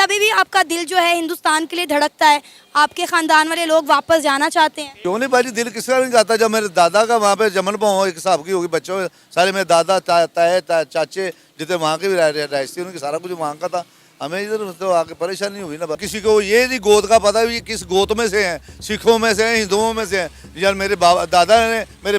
अभी भी आपका दिल जो है हिंदुस्तान के लिए धड़कता है? आपके खानदान वाले लोग वापस जाना चाहते हैं? क्यों नहीं भाजी, दिल किसका नहीं जाता। जब मेरे दादा का वहाँ पे जमन पाँव एक हिसाब की होगी, बच्चों सारे मेरे दादा ताए चाचे जितने वहाँ के भी रहायश थी, उनकी सारा कुछ वहाँ का था। हमें इधर तो आके परेशानी हुई ना। किसी को ये नहीं गोद का पता भी किस गोद में से हैं, सिखों में से हैं, हिंदुओं में से हैं। यार मेरे दादा ने, मेरे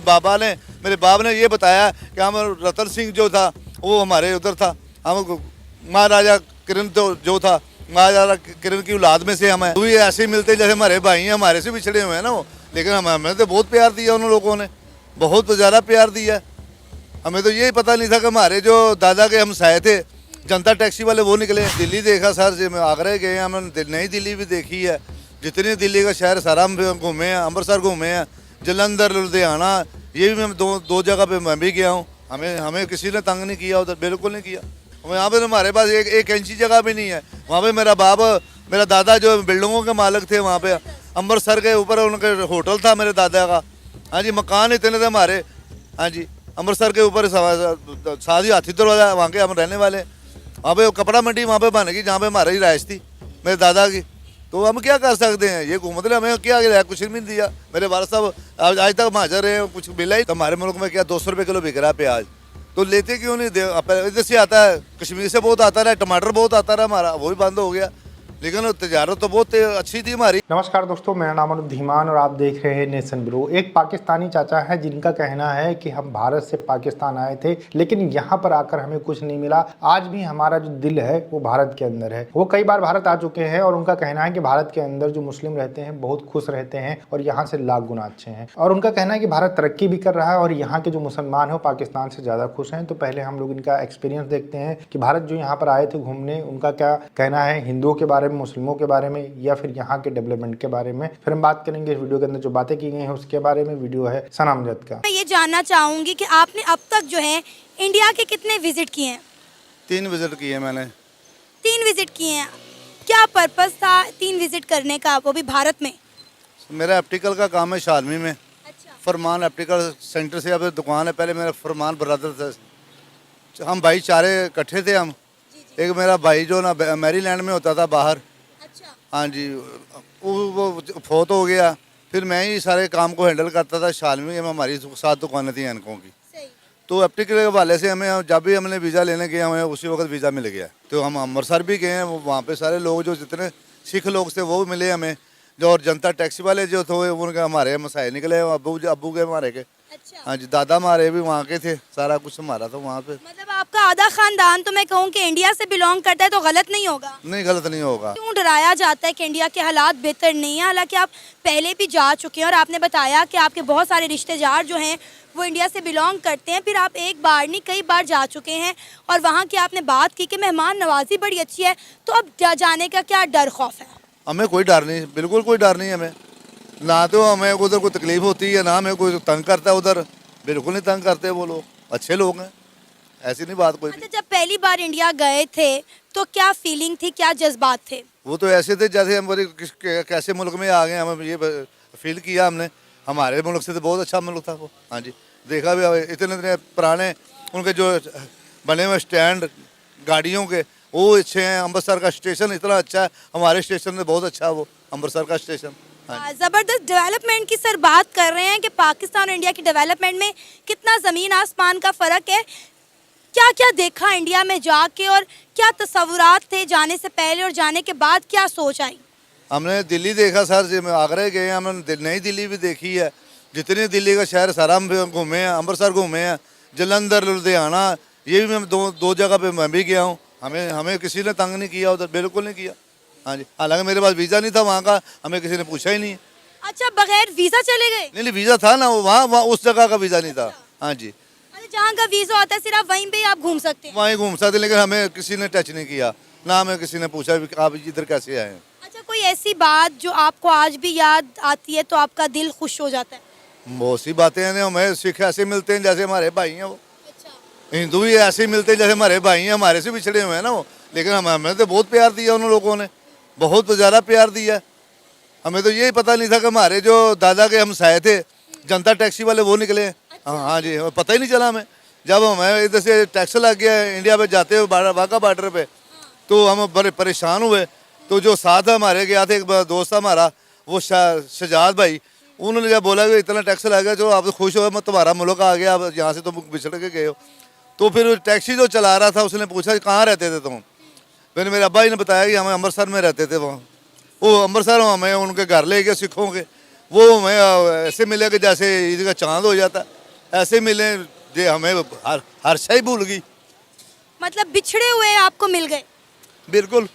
बाप ने ये बताया कि हम रतन सिंह जो था वो हमारे उधर था, हम महाराजा किरण जो था महाराजा किरण की औलाद में से हम हैं। भी ऐसे ही मिलते जैसे हमारे भाई हैं, हमारे से बिछड़े हुए हैं ना वो। लेकिन हमें तो बहुत प्यार दिया उन लोगों ने, बहुत ज़्यादा प्यार दिया। हमें तो यही पता नहीं था कि हमारे जो दादा के हमसाए थे जनता टैक्सी वाले वो निकले। दिल्ली देखा सर जी, मैं आगरा गए, हमने नई दिल्ली भी देखी है, जितनी दिल्ली का शहर सारा हम घूमे हैं, अमृतसर घूमे हैं, जलंधर लुधियाना, ये भी मैं दो जगह पे मैं भी गया हूँ। हमें किसी ने तंग नहीं किया उधर, बिल्कुल नहीं किया। यहाँ पे हमारे पास एक इंची जगह भी नहीं है। वहाँ पे मेरा दादा जो बिल्डिंगों के मालिक थे, वहाँ पे अमृतसर के ऊपर उनके होटल था मेरे दादा का। हाँ जी, मकान इतने थे हमारे। हाँ जी, अमृतसर के ऊपर सादी हाथी दरवाजा, वहाँ के हम रहने वाले। वहाँ पे कपड़ा मंडी वहाँ पे बन गई, जहाँ पे हमारी रिहायश थी मेरे दादा की। तो हम क्या कर सकते हैं, ये घूमते रहे, हमें क्या कुछ नहीं दिया। मेरे वाले साहब आज तक महाजर है, कुछ मिला ही। तो हमारे मुल्क में क्या 200 रुपये किलो बिक रहा है प्याज, तो लेते क्यों नहीं? इधर से आता है, कश्मीर से बहुत आता रहा, टमाटर बहुत आता रहा हमारा, वो भी बंद हो गया। लेकिन तजारत तो बहुत अच्छी थी हमारी। नमस्कार दोस्तों, मेरा नाम अनुप धीमान और आप देख रहे हैं नेशन ब्रो। एक पाकिस्तानी चाचा है जिनका कहना है कि हम भारत से पाकिस्तान आए थे, लेकिन यहाँ पर आकर हमें कुछ नहीं मिला। आज भी हमारा जो दिल है वो भारत के अंदर है। वो कई बार भारत आ चुके हैं और उनका कहना है कि भारत के अंदर जो मुस्लिम रहते हैं बहुत खुश रहते हैं और यहाँ से लाख गुना अच्छे हैं। और उनका कहना है कि भारत तरक्की भी कर रहा है और यहाँ के जो मुसलमान है वो पाकिस्तान से ज़्यादा खुश हैं। तो पहले हम लोग इनका एक्सपीरियंस देखते हैं कि भारत जो यहाँ पर आए थे घूमने, उनका क्या कहना है हिंदुओं के बारे में, मुस्लिमों के बारे में, या फिर यहाँ के डेवलपमेंट के बारे में। फिर हम बात करेंगे इस वीडियो के अंदर जो बातें की गई हैं उसके बारे में। वीडियो है सनामजद का। मैं ये जानना चाहूंगी कि आपने अब तक जो है इंडिया के कितने विजिट किए हैं? 3 विजिट किए मैंने। 3 विजिट किए हैं। क्या पर्पस था 3 विजिट करने का, वो भी भारत में? मेरा ऑप्टिकल का काम है शालमी में। अच्छा। फरमान ऑप्टिकल सेंटर से अब दुकान है। पहले मेरा फरमान ब्रदर था, हम भाई चारे इकट्ठे थे हम। एक मेरा भाई जो ना मैरीलैंड में होता था बाहर। अच्छा। हाँ जी, वो फौत हो गया। फिर मैं ही सारे काम को हैंडल करता था शालमी में। हमारी 7 दुकानें थी एनकों की। सही। तो ऑप्टिकल के हवाले से हमें जब भी हमने वीज़ा लेने गए हमें उसी वक्त वीज़ा मिल गया। तो हम अमृतसर भी गए हैं, वहाँ पे सारे लोग जो जितने सिख लोग थे वो मिले हमें। जो और जनता टैक्सी वाले जो थे उनके हमारे मसाए निकले, अब्बू के हमारे के। अच्छा। हाँ जी, दादा हमारे भी वहाँ के थे, सारा कुछ हमारा था वहाँ पे। मतलब आपका आधा खानदान तो मैं कहूँ कि इंडिया से बिलोंग करता है, तो गलत नहीं होगा? नहीं, गलत नहीं होगा। क्यों डराया जाता है कि इंडिया के हालात बेहतर नहीं है? हालांकि आप पहले भी जा चुके हैं और आपने बताया कि आपके बहुत सारे रिश्तेदार जो हैं वो इंडिया से बिलोंग करते हैं। फिर आप एक बार नहीं कई बार जा चुके हैं और वहाँ की आपने बात की कि मेहमान नवाजी बड़ी अच्छी है, तो अब जाने का क्या डर खौफ है? हमें कोई डर नहीं, बिल्कुल कोई डर नहीं हमें। ना तो हमें उधर कोई तकलीफ होती है, ना हमें कोई तंग करता है उधर। बिल्कुल नहीं तंग करते, वो लोग अच्छे लोग हैं, ऐसी नहीं बात कोई। अच्छा, जब पहली बार इंडिया गए थे तो क्या फीलिंग थी, क्या जज्बात थे? वो तो ऐसे थे जैसे हम कैसे मुल्क में आ गए, हमें ये फील किया हमने। हमारे मुल्क से तो बहुत अच्छा मुल्क था वो। हाँ जी, देखा भी इतने पुराने उनके जो बने हुए स्टैंड गाड़ियों के वो अच्छे हैं। अमृतसर का स्टेशन इतना अच्छा है, हमारे स्टेशन में बहुत अच्छा है वो अमृतसर का स्टेशन। जबरदस्त डेवलपमेंट की सर बात कर रहे हैं कि पाकिस्तान और इंडिया की डेवलपमेंट में कितना ज़मीन आसमान का फ़र्क है। क्या क्या देखा इंडिया में जाके और क्या तस्वुरात थे जाने से पहले और जाने के बाद, क्या सोच आई? हमने दिल्ली देखा सर जी, आगरा गए, हमने नई दिल्ली भी देखी है, जितनी दिल्ली का शहर सारा हम घूमे हैं, अमृतसर घूमे हैं, जलंधर लुधियाना, ये भी मैं दो जगह पे मैं भी गया हूँ। हमें किसी ने तंग नहीं किया उधर, बिल्कुल नहीं किया। हाँ जी, हालांकि मेरे पास वीज़ा नहीं था वहाँ का, हमें किसी ने पूछा ही नहीं। अच्छा, बगैर वीज़ा चले गए? नहीं, वीज़ा था ना, वहाँ उस जगह का वीज़ा नहीं था। हाँ जी, जहाँ का वीज़ा होता है सिर्फ वहीं पे आप घूम सकते हैं? वहीं घूम सकते, लेकिन हमें किसी ने टच नहीं किया, ना हमें किसी ने पूछा आप इधर कैसे आए हैं। अच्छा, कोई ऐसी बात जो आपको आज भी याद आती है तो आपका दिल खुश हो जाता है? बहुत सी बातें हैं, हमें सिख ऐसे मिलते हैं जैसे हमारे भाई हैं वो। अच्छा। हिंदू भी ऐसे मिलते हैं जैसे हमारे भाई हैं, हमारे से बिछड़े हुए हैं ना वो। लेकिन हमें तो बहुत प्यार दिया उन लोगों ने, बहुत ज़्यादा प्यार दिया। हमें तो यही पता नहीं था कि हमारे जो दादा के हमसाए थे जनता टैक्सी वाले वो निकले। हाँ जी, पता ही नहीं चला हमें। जब हमें इधर से टैक्स लग गया इंडिया पे जाते हुए वाघा बॉर्डर पे, तो हम बड़े परेशान हुए। तो जो साथ हमारे गया थे, एक दोस्त हमारा, वो शजाद भाई, उन्होंने जब बोला कि इतना टैक्स लग गया, चलो आप तो खुश हो, मैं तुम्हारा मुल्क आ गया, अब यहाँ से तुम बिछड़ के गए हो। तो फिर टैक्सी जो चला रहा था उसने पूछा कहाँ रहते थे तुम? मैंने, मेरे अब्बा जी ने बताया कि हम अमृतसर में रहते थे वहाँ। वो अमृतसर हमें उनके घर ले गए सिखों के, वो हमें ऐसे मिले कि जैसे ईद का चांद हो जाता, ऐसे मिले जे हमें हर शय भूल गई। मतलब बिछड़े हुए आपको मिल गए। बिल्कुल।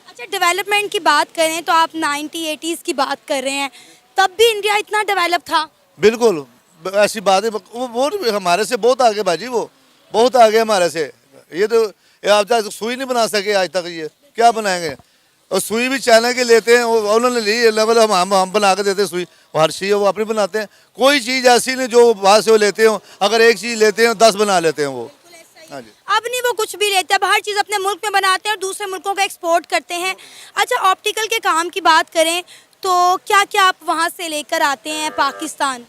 अच्छा, डेवलपमेंट की बात करें तो आप 90-80s की बात कर रहे हैं, तब भी इंडिया इतना डेवलप था? बिल्कुल, ऐसी बात है। वो हमारे से बहुत आगे बाजी, वो बहुत आगे हमारे से। ये तो आप तक सुई नहीं बना सके आज तक, ये क्या बनाएंगे? और सुई भी चाइना के लेते हैं, उन्होंने ली लेवल, हम बना के देते हैं सुई, हर चीज़ वो अपनी बनाते हैं। कोई चीज़ ऐसी नहीं जो बाहर से वो लेते हो, अगर एक चीज़ लेते हैं 10 बना लेते हैं वो। हाँ जी। अब नहीं वो कुछ भी लेते, अब हर चीज़ अपने मुल्क में बनाते हैं और दूसरे मुल्कों का एक्सपोर्ट करते हैं। अच्छा, ऑप्टिकल के काम की बात करें तो क्या क्या आप वहाँ से लेकर आते हैं पाकिस्तान?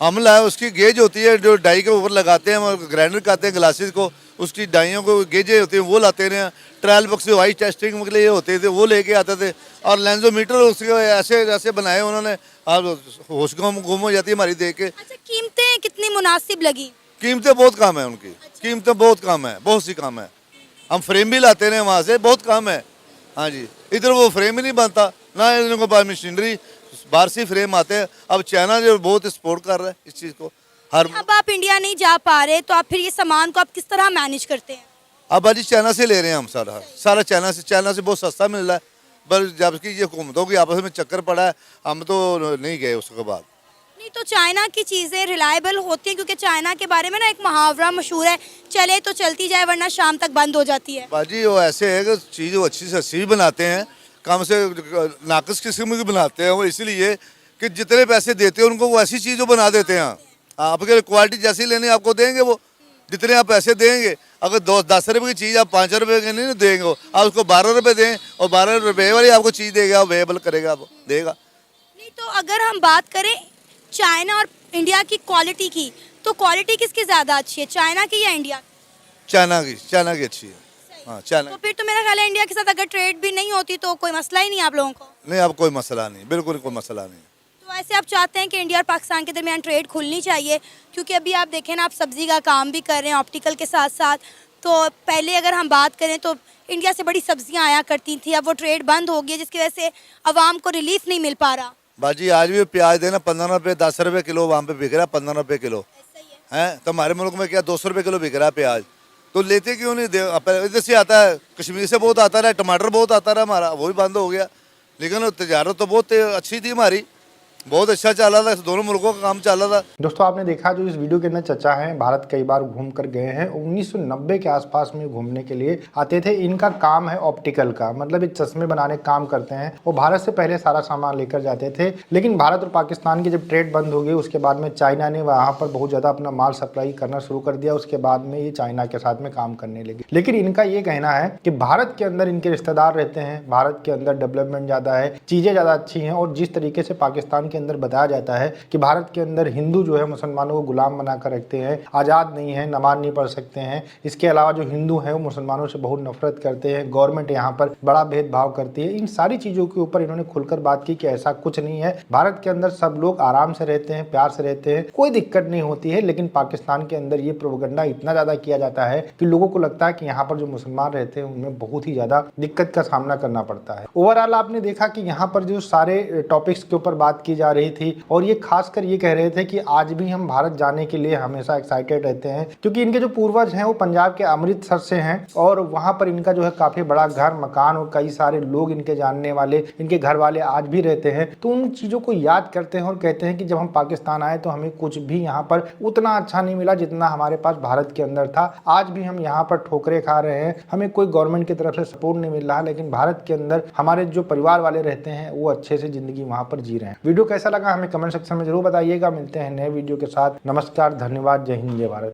हम लाए, उसकी गेज होती है जो डाई के ऊपर लगाते हैं, हम ग्राइंडर करते हैं ग्लासेस को, उसकी डाइयों को गेजें होती हैं वो लाते हैं। ट्रायल बक्स वाइट टेस्टिंग के लिए होते थे वो लेके आते थे, और लेंसोमीटर उसके ऐसे ऐसे बनाए उन्होंने, अब होश गुम हो जाती है हमारी देख के। अच्छा, कीमतें कितनी मुनासिब लगी? कीमतें बहुत कम है उनकी, कीमतें बहुत कम है, बहुत सी कम है। हम फ्रेम भी लाते हैं वहाँ से, बहुत कम है। हाँ जी, इधर वो फ्रेम ही नहीं बनता ना, इनके पास मशीनरी, बाहर से फ्रेम आते हैं। अब चाइना जो बहुत सपोर्ट कर रहा है इस चीज़ को। अब आप इंडिया नहीं जा पा रहे तो आप फिर ये सामान को आप किस तरह मैनेज करते हैं? अब अजी चाइना से ले रहे हैं हम, सारा चाइना से बहुत सस्ता मिल रहा है। पर जबकि ये हुकूमतों की आपस में चक्कर पड़ा है, हम तो नहीं गए उसके बाद। नहीं तो चाइना की चीज़ें रिलायबल होती हैं, क्योंकि चाइना के बारे में ना एक मुहावरा मशहूर है, चले तो चलती जाए वरना शाम तक बंद हो जाती है। बाजी वो ऐसे है कि चीज़ वो अच्छी से अच्छी बनाते हैं, कम से नाकस किस्म की बनाते हैं वो, इसलिए कि जितने पैसे देते हैं उनको वो ऐसी चीज़ बना देते हैं। आपके क्वालिटी जैसी लेनी आपको देंगे वो, जितने आप पैसे देंगे। अगर 10 रुपये की चीज़ आप 5 रुपये की नहीं देंगे, आप उसको 12 रुपये दें और 12 रुपये वाली आपको चीज़ देगा, अवेलेबल करेगा, वो देगा। नहीं तो अगर हम बात करें चाइना और इंडिया की क्वालिटी की, तो क्वालिटी किसकी ज़्यादा अच्छी है, चाइना की या इंडिया की? चाइना की अच्छी है। हाँ, चाइना। तो फिर तो मेरा ख्याल है इंडिया के साथ अगर ट्रेड भी नहीं होती तो कोई मसला ही नहीं आप लोगों को। नहीं, अब कोई मसला नहीं, बिल्कुल कोई मसला नहीं। तो ऐसे आप चाहते हैं कि इंडिया और पाकिस्तान के दरमियान ट्रेड खुलनी चाहिए, क्योंकि अभी आप देखें ना, आप सब्जी का काम भी कर रहे हैं ऑप्टिकल के साथ साथ। तो पहले अगर हम बात करें तो इंडिया से बड़ी सब्जियां आया करती थी, अब वो ट्रेड बंद हो गई जिसकी वजह से आवाम को रिलीफ नहीं मिल पा रहा। बाजी आज भी प्याज देना 15 रुपये 10 रुपये किलो, वहाँ पे बिक रहा है 15 रुपये किलो है। तो हमारे मुल्क में क्या 200 रुपये किलो बिक रहा है प्याज, तो लेते क्यों नहीं? इधर से आता है, कश्मीर से बहुत आता रहा, टमाटर बहुत आता रहा हमारा, वो भी बंद हो गया। लेकिन तजारत तो बहुत अच्छी थी हमारी, बहुत अच्छा चल रहा था, दोनों मुल्कों का काम चल रहा था। दोस्तों आपने देखा जो इस वीडियो के अंदर चचा हैं, भारत कई बार घूम कर गए हैं, 1990 के आसपास में घूमने के लिए आते थे। इनका काम है ऑप्टिकल का, मतलब एक चश्मे बनाने का काम करते हैं। वो भारत से पहले सारा सामान लेकर जाते थे, लेकिन भारत और पाकिस्तान की जब ट्रेड बंद हो गई उसके बाद में चाइना ने वहाँ पर बहुत ज़्यादा अपना माल सप्लाई करना शुरू कर दिया। उसके बाद में ये चाइना के साथ में काम करने लगे। लेकिन इनका ये कहना है कि भारत के अंदर इनके रिश्तेदार रहते हैं, भारत के अंदर डेवलपमेंट ज़्यादा है, चीज़ें ज़्यादा अच्छी हैं, और जिस तरीके से पाकिस्तान के अंदर बताया जाता है कि भारत के अंदर हिंदू जो है मुसलमानों को गुलाम बनाकर रखते हैं, आज़ाद नहीं है, नमाज नहीं पढ़ सकते हैं। इसके अलावा जो हिंदू हैं वो मुसलमानों से बहुत नफरत करते हैं, गवर्नमेंट यहाँ पर बड़ा भेदभाव करती है। इन सारी चीज़ों के ऊपर इन्होंने खुलकर बात की कि ऐसा कुछ नहीं है, भारत के अंदर सब लोग आराम से रहते हैं, प्यार से रहते हैं, कोई दिक्कत नहीं होती है। लेकिन पाकिस्तान के अंदर ये प्रोपेगेंडा इतना ज़्यादा किया जाता है कि लोगों को लगता है कि यहाँ पर जो मुसलमान रहते हैं उनमें बहुत ही ज़्यादा दिक्कत का सामना करना पड़ता है। ओवरऑल आपने देखा कि यहाँ पर जो सारे टॉपिक्स के ऊपर बात की जा रही थी, और ये खासकर ये कह रहे थे कि आज भी हम भारत जाने के लिए हमेशा एक्साइटेड रहते हैं, क्योंकि इनके जो पूर्वज हैं वो पंजाब के अमृतसर से हैं, और वहाँ पर इनका जो है काफ़ी बड़ा घर मकान और कई सारे लोग इनके जानने वाले, इनके घर वाले आज भी रहते हैं। तो उन चीज़ों को याद करते हैं और कहते हैं कि जब हम पाकिस्तान आए तो हमें कुछ भी यहाँ पर उतना अच्छा नहीं मिला जितना हमारे पास भारत के अंदर था। आज भी हम यहाँ पर ठोकरे खा रहे हैं, हमें कोई गवर्नमेंट की तरफ से सपोर्ट नहीं मिल रहा, लेकिन भारत के अंदर हमारे जो परिवार वाले रहते हैं वो अच्छे से जिंदगी वहाँ पर जी रहे हैं। वीडियो कैसा लगा हमें कमेंट सेक्शन में जरूर बताइएगा। मिलते हैं नए वीडियो के साथ। नमस्कार, धन्यवाद, जय हिंद, जय भारत।